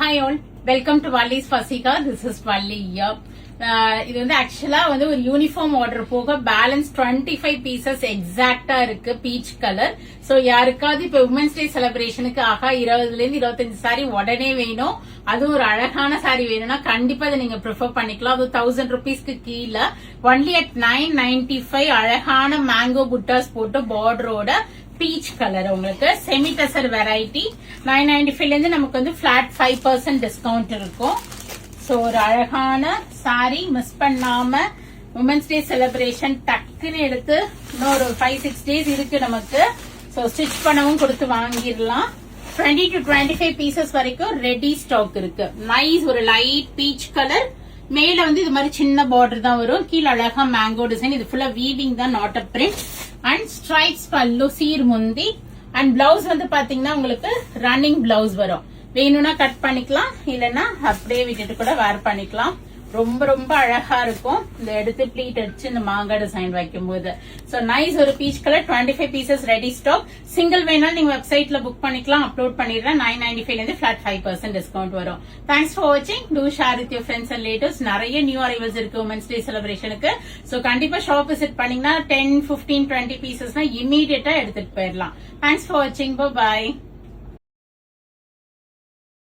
Hi all, welcome to Valli's Fasika. This is Valli here. இது வந்து ஆக்சுவலா வந்து ஒரு யூனிஃபார்ம் ஆர்டர் போக பேலன்ஸ் 25 பீசஸ் எக்ஸாக்டா இருக்கு பீச் கலர். சோ யாருக்காவது இப்ப உமன்ஸ் டே செலிப்ரேஷனுக்கு ஆகா 20ல இருந்து 25 சாரி உடனே வேணும், அதுவும் ஒரு அழகான சாரி வேணும்னா கண்டிப்பா அதை நீங்க ப்ரிஃபர் பண்ணிக்கலாம். அது 1000 rupeesக்கு கீழே ஒன்லி அட் 995 அழகான மேங்கோ புட்டாஸ் போட்டு பார்டரோட பீச் கலர் உங்களுக்கு செமி டசர் வெரைட்டி 995 இருந்து நமக்கு வந்து பிளாட் 5% டிஸ்கவுண்ட் இருக்கும். சோ ஒரு அழகான சாரி மிஸ் பண்ணாம உமன்ஸ் டே செலிப்ரேஷன் டக்குன்னு எடுத்து இன்னொரு 5-6 days இருக்கு நமக்கு. சோ ஸ்டிச் பண்ணவும் கொடுத்து வாங்கிடலாம். 20 to 25 பீசஸ் வரைக்கும் ரெடி ஸ்டாக் இருக்கு. நைஸ் ஒரு லைட் பீச் கலர், மேல வந்து இது மாதிரி சின்ன பார்டர் தான் வரும், கீழே அழகா மேங்கோ டிசைன், இது ஃபுல்லா வீவிங் தான், not a print. And stripes பல்லு சீர் முந்தி அண்ட் பிளவுஸ் வந்து பாத்தீங்கன்னா உங்களுக்கு ரன்னிங் பிளவுஸ் வரும். வேணும்னா கட் பண்ணிக்கலாம், இல்லைன்னா அப்படியே விட்டுட்டு கூட வேர் பண்ணிக்கலாம். ரொம்ப ரொம்ப அழகா இருக்கும். இந்த எடுத்து ப்ளீட் அடிச்சு இந்த மாங்கா டிசைன் வைக்கும் போது. சோ நைஸ் ஒரு peach colour 25 pieces ready stock. Single வேணாலும் நீங்க வெப்சைட்ல புக் பண்ணிக்கலாம். அப்லோட் பண்ணிடுறேன். 995 இருந்து பிளாட் 5% டிஸ்கவுண்ட் வரும். தேங்க்ஸ் ஃபார் வாட்சிங். Do share with your friends and relatives. நிறைய நியூ அரைவல்ஸ் இருக்கு உமன்ஸ் டே செலிப்ரேஷனுக்கு. சோ கண்டிப்பா ஷாப் விசிட் பண்ணீங்கன்னா 10, 15, 20 பீசஸ்னா இமீடியட்டா எடுத்துட்டு போயிடலாம். தேங்க்ஸ் ஃபார் வாட்சிங். பை.